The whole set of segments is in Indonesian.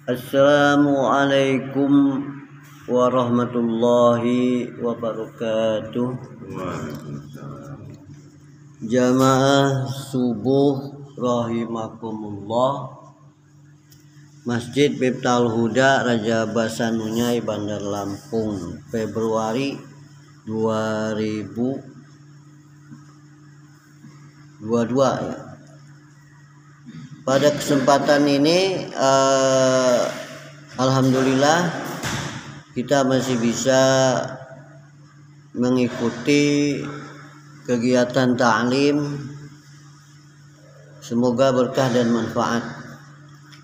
Assalamualaikum warahmatullahi wabarakatuh. Jamaah subuh rahimakumullah. Masjid Miftahul Huda Raja Basanunyai Bandar Lampung, Februari 2022 ya. Pada kesempatan ini alhamdulillah kita masih bisa mengikuti kegiatan ta'lim. Semoga berkah dan manfaat.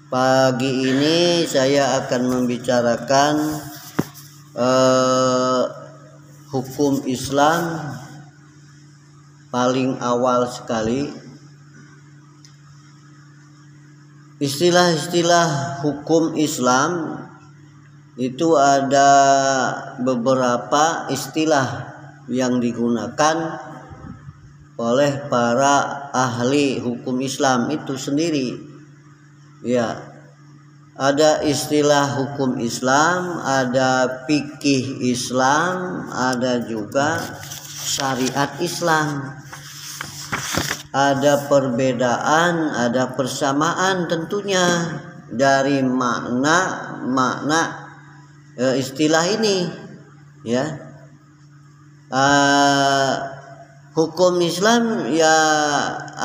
Pagi ini saya akan membicarakan hukum Islam paling awal sekali. Istilah-istilah hukum Islam itu ada beberapa istilah yang digunakan oleh para ahli hukum Islam itu sendiri. Ya, ada istilah hukum Islam, ada fikih Islam, ada juga syariat Islam. Ada perbedaan, ada persamaan tentunya dari makna istilah ini, ya. Hukum Islam ya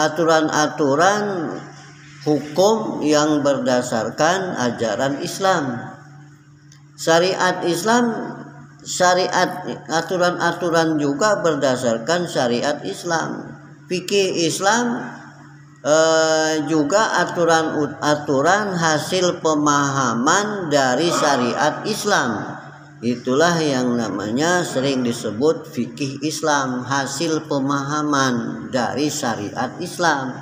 aturan-aturan hukum yang berdasarkan ajaran Islam. Syariat Islam, syariat aturan-aturan juga berdasarkan syariat Islam. Fikih Islam juga aturan-aturan hasil pemahaman dari syariat Islam. Itulah yang namanya sering disebut fikih Islam, hasil pemahaman dari syariat Islam.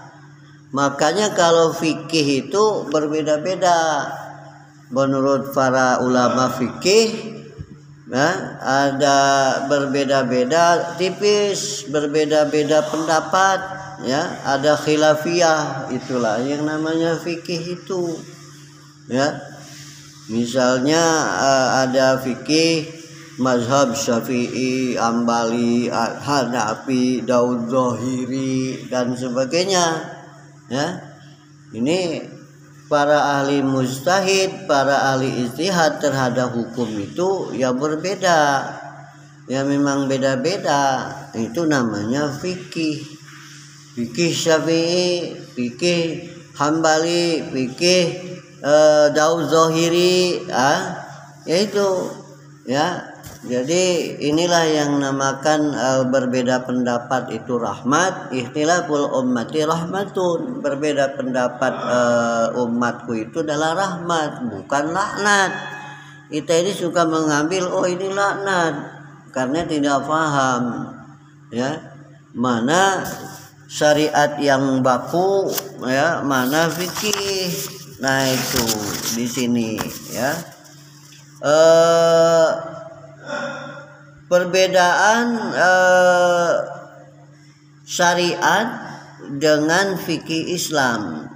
Makanya kalau fikih itu berbeda-beda menurut para ulama fikih. Nah, ada berbeda-beda tipis, berbeda-beda pendapat, ya, ada khilafiyah, itulah yang namanya fikih itu, ya. Misalnya ada fikih mazhab Syafi'i, Ambali, Hanafi, Daud Zahiri dan sebagainya, ya. Ini para ahli mujtahid, para ahli ijtihad terhadap hukum itu ya berbeda. Ya memang beda-beda. Itu namanya fikih. Fikih Syafi'i, fikih Hambali, fikih Daud Zahiri, yaitu, ya. Jadi inilah yang namakan berbeda pendapat itu rahmat. Ikhtilaful ummati rahmatun. Berbeda pendapat umatku itu adalah rahmat, bukan laknat. Kita ini suka mengambil ini laknat karena tidak paham, ya, mana syariat yang baku, ya, mana fikih. Nah itu di sini, ya. Perbedaan syariat dengan fikih Islam.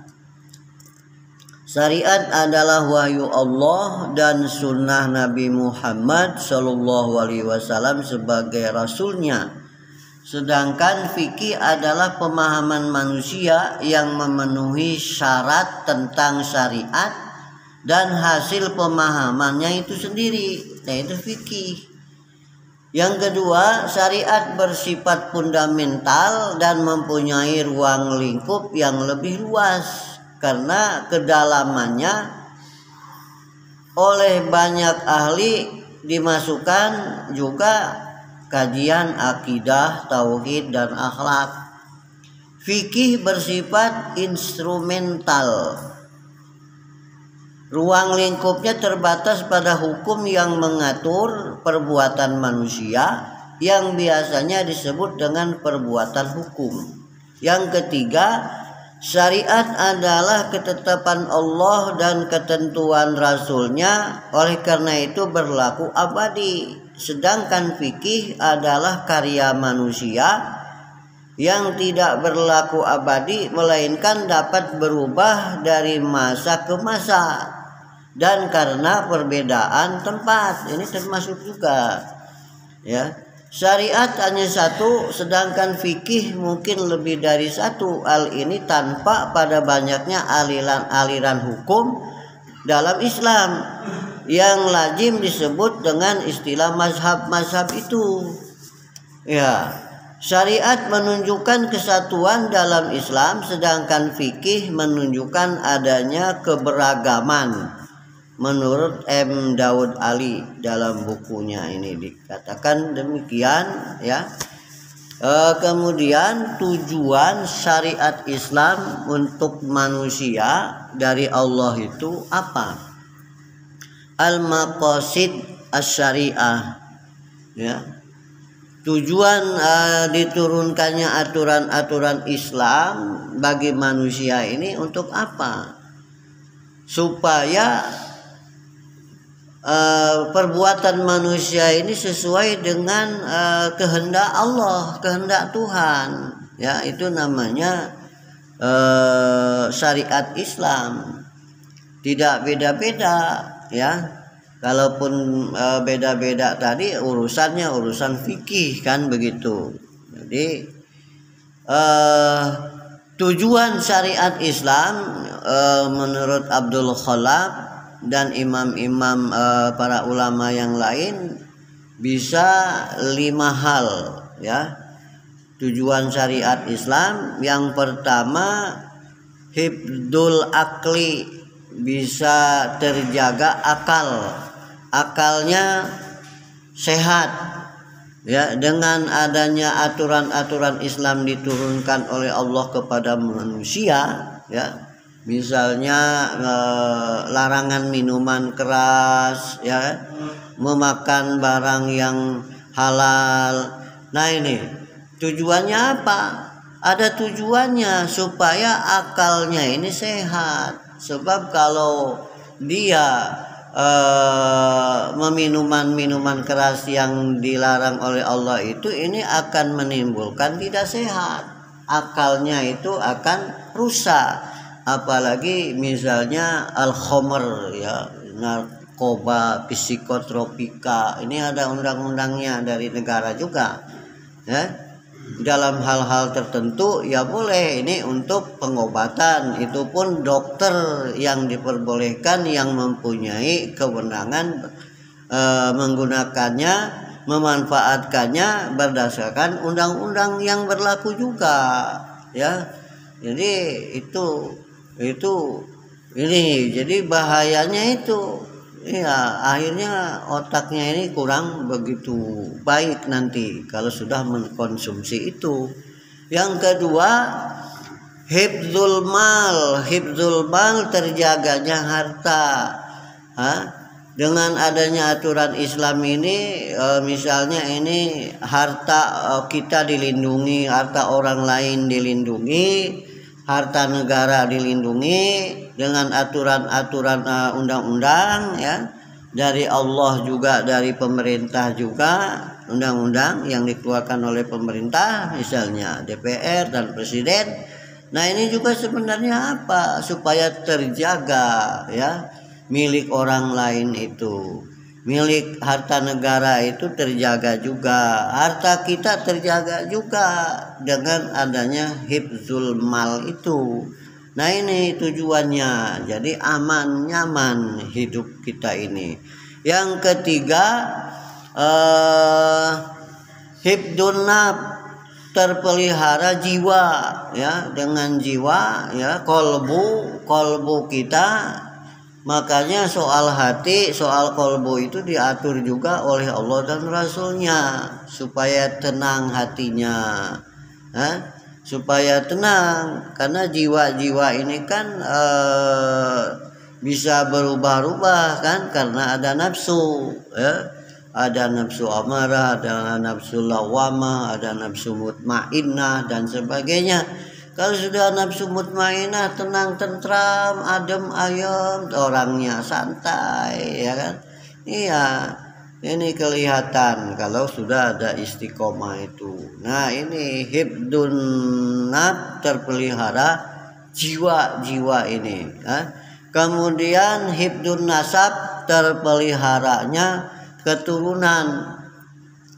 Syariat adalah wahyu Allah dan sunnah Nabi Muhammad SAW sebagai rasulnya. Sedangkan fikih adalah pemahaman manusia yang memenuhi syarat tentang syariat dan hasil pemahamannya itu sendiri, yaitu fikih. Yang kedua, syariat bersifat fundamental dan mempunyai ruang lingkup yang lebih luas karena kedalamannya oleh banyak ahli dimasukkan juga kajian akidah, tauhid dan akhlak. Fikih bersifat instrumental. Ruang lingkupnya terbatas pada hukum yang mengatur perbuatan manusia yang biasanya disebut dengan perbuatan hukum. Yang ketiga, syariat adalah ketetapan Allah dan ketentuan Rasul-Nya, oleh karena itu berlaku abadi. Sedangkan fikih adalah karya manusia yang tidak berlaku abadi, melainkan dapat berubah dari masa ke masa. dan karena perbedaan tempat. Ini termasuk juga, ya. Syariat hanya satu, sedangkan fikih mungkin lebih dari satu. Hal ini tanpa pada banyaknya aliran hukum dalam Islam yang lazim disebut dengan istilah mazhab-mazhab itu. Ya, syariat menunjukkan kesatuan dalam Islam, sedangkan fikih menunjukkan adanya keberagaman. Menurut M. Daud Ali dalam bukunya ini dikatakan demikian, ya. Kemudian tujuan syariat Islam untuk manusia dari Allah itu apa? Al-maqasid asy-syariah, ya. Tujuan diturunkannya aturan-aturan Islam bagi manusia ini untuk apa? Supaya perbuatan manusia ini sesuai dengan kehendak Allah, kehendak Tuhan, ya. Itu namanya syariat Islam. Tidak beda-beda, ya. Kalaupun beda-beda tadi urusannya urusan fikih, kan begitu. Jadi tujuan syariat Islam menurut Abdul Khalaf dan imam-imam para ulama yang lain bisa 5 hal, ya. Tujuan syariat Islam yang pertama, hifdzul akli, bisa terjaga akalnya sehat, ya. Dengan adanya aturan-aturan Islam diturunkan oleh Allah kepada manusia, ya. Misalnya larangan minuman keras, ya, memakan barang yang halal. Nah, ini tujuannya apa? Ada tujuannya supaya akalnya ini sehat. Sebab kalau dia minuman keras yang dilarang oleh Allah itu, ini akan menimbulkan tidak sehat. Akalnya itu akan rusak. Apalagi misalnya al-khamr, ya, narkoba, psikotropika. Ini ada undang-undangnya dari negara juga, ya. Dalam hal-hal tertentu ya boleh ini untuk pengobatan, itu pun dokter yang diperbolehkan, yang mempunyai kewenangan menggunakannya, memanfaatkannya berdasarkan undang-undang yang berlaku juga, ya. Jadi itu ini jadi bahayanya itu, ya, akhirnya otaknya ini kurang begitu baik nanti kalau sudah mengkonsumsi itu. Yang kedua, hifdzul mal, terjaganya harta. Dengan adanya aturan Islam ini, misalnya ini harta kita dilindungi, harta orang lain dilindungi, harta negara dilindungi dengan aturan-aturan undang-undang, ya, dari Allah juga, dari pemerintah juga, undang-undang yang dikeluarkan oleh pemerintah, misalnya DPR dan Presiden. Nah, ini juga sebenarnya apa? Supaya terjaga, ya, milik orang lain itu, milik harta negara itu terjaga juga, harta kita terjaga juga dengan adanya hifdzul mal itu. Nah, ini tujuannya, jadi aman nyaman hidup kita ini. Yang ketiga, hifdzun nafs, terpelihara jiwa, ya, dengan jiwa, ya, kolbu kita. Makanya soal hati, soal kolbu itu diatur juga oleh Allah dan Rasulnya supaya tenang hatinya, supaya tenang, karena jiwa-jiwa ini kan bisa berubah-ubah, kan, karena ada nafsu, ya. Ada nafsu amarah, ada nafsu lawamah, ada nafsu mutmainnah dan sebagainya. Kalau sudah nafsu mutmainnah, tenang, tentram, adem, ayem, orangnya santai, ya kan? Iya, ini kelihatan kalau sudah ada istiqomah itu. Nah, ini hifdzun nafs, terpelihara jiwa-jiwa ini, Kemudian hibdun nasab, terpeliharanya keturunan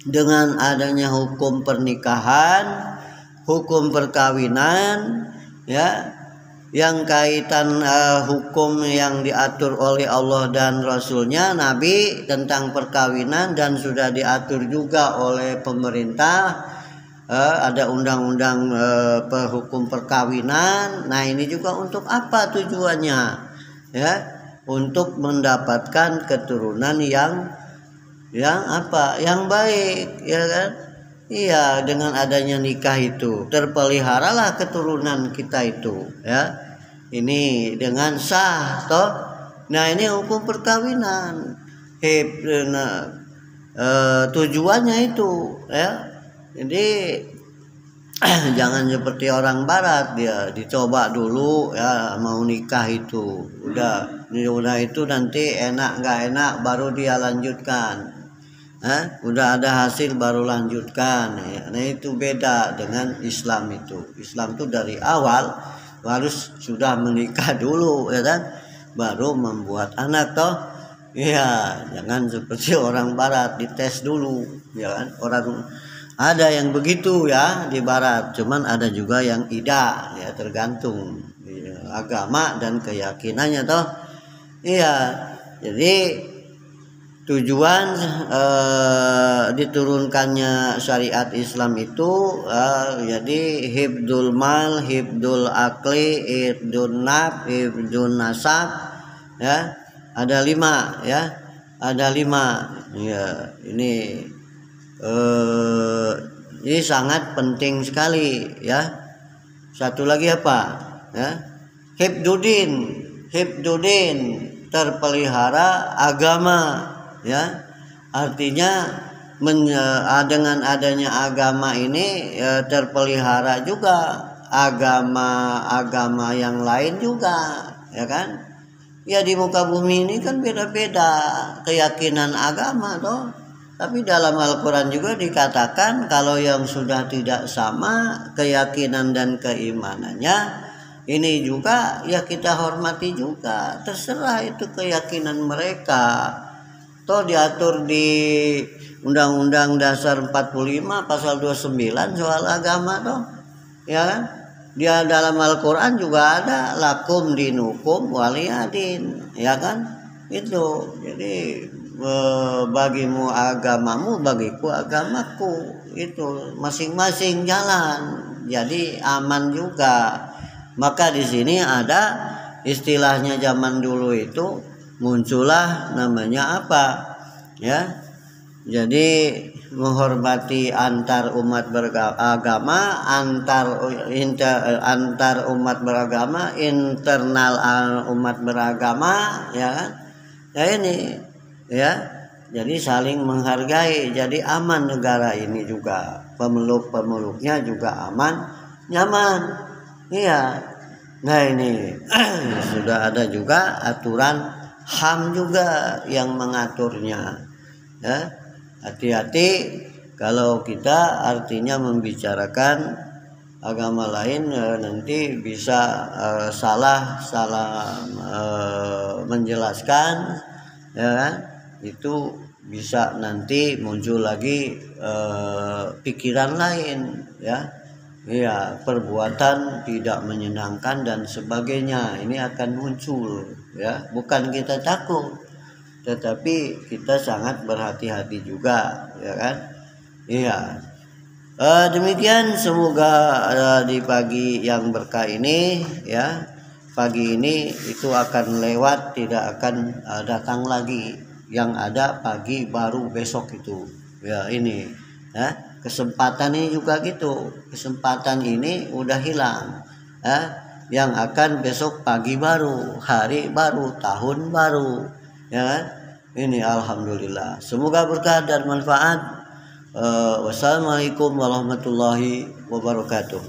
dengan adanya hukum pernikahan, hukum perkawinan, ya, yang kaitan hukum yang diatur oleh Allah dan Rasulnya Nabi tentang perkawinan, dan sudah diatur juga oleh pemerintah. Ada undang-undang hukum perkawinan. Nah, ini juga untuk apa tujuannya? Ya, untuk mendapatkan keturunan yang apa? Yang baik, ya kan? Iya, dengan adanya nikah itu terpeliharalah keturunan kita itu, ya. Ini dengan sah, toh. Nah, ini hukum perkawinan. Tujuannya itu, ya. Jadi jangan seperti orang barat, dia dicoba dulu, ya, mau nikah itu. Udah itu nanti enak nggak enak baru dia lanjutkan. Udah ada hasil baru lanjutkan, ya. Nah, itu beda dengan Islam itu. Islam itu dari awal harus sudah menikah dulu, ya kan, baru membuat anak, toh. Iya, jangan seperti orang barat dites dulu, ya kan. Orang ada yang begitu, ya, di barat, cuman ada juga yang tidak, ya, tergantung, ya, agama dan keyakinannya, toh. Iya, jadi tujuan diturunkannya syariat Islam itu jadi hibdul mal, hibdul akli, hibdul naf, hibdul nasab, ya. Ada 5, ya. Ada 5. Ya, ini sangat penting sekali, ya. Satu lagi apa, ya? Hibdudin, terpelihara agama, ya. Artinya dengan adanya agama ini terpelihara juga agama yang lain juga, ya kan. Ya, di muka bumi ini kan beda-beda keyakinan agama, toh. Tapi dalam Al-Quran juga dikatakan kalau yang sudah tidak sama keyakinan dan keimanannya, ini juga ya kita hormati juga. Terserah itu keyakinan mereka. Toh diatur di Undang-Undang Dasar 45 pasal 29 soal agama, toh. Ya kan? Dia dalam Al-Quran juga ada lakum dinukum waliyadin, ya kan? Itu. Jadi bagimu agamamu, bagiku agamaku. Itu masing-masing jalan. Jadi aman juga. Maka di sini ada istilahnya zaman dulu itu muncullah namanya apa? Ya. Jadi menghormati antar umat beragama, antar umat beragama, internal umat beragama, ya kan? Ya ini, ya. Jadi saling menghargai, jadi aman negara ini juga. Pemeluk-pemeluknya juga aman, nyaman. Iya. Nah, ini sudah ada juga aturan HAM juga yang mengaturnya. Ya. Hati-hati kalau kita artinya membicarakan agama lain, nanti bisa salah menjelaskan, ya kan? Itu bisa nanti muncul lagi pikiran lain, ya. Iya, perbuatan tidak menyenangkan dan sebagainya ini akan muncul, ya. Bukan kita takut, tetapi kita sangat berhati-hati juga, ya kan. Iya. Demikian, semoga di pagi yang berkah ini, ya, pagi ini itu akan lewat, tidak akan datang lagi. Yang ada pagi baru besok itu, ya. Ini, ya, kesempatan ini juga gitu. Kesempatan ini udah hilang, ya. Yang akan besok pagi baru, hari baru, tahun baru, ya kan? Ini alhamdulillah. Semoga berkah dan manfaat. Wassalamualaikum warahmatullahi wabarakatuh.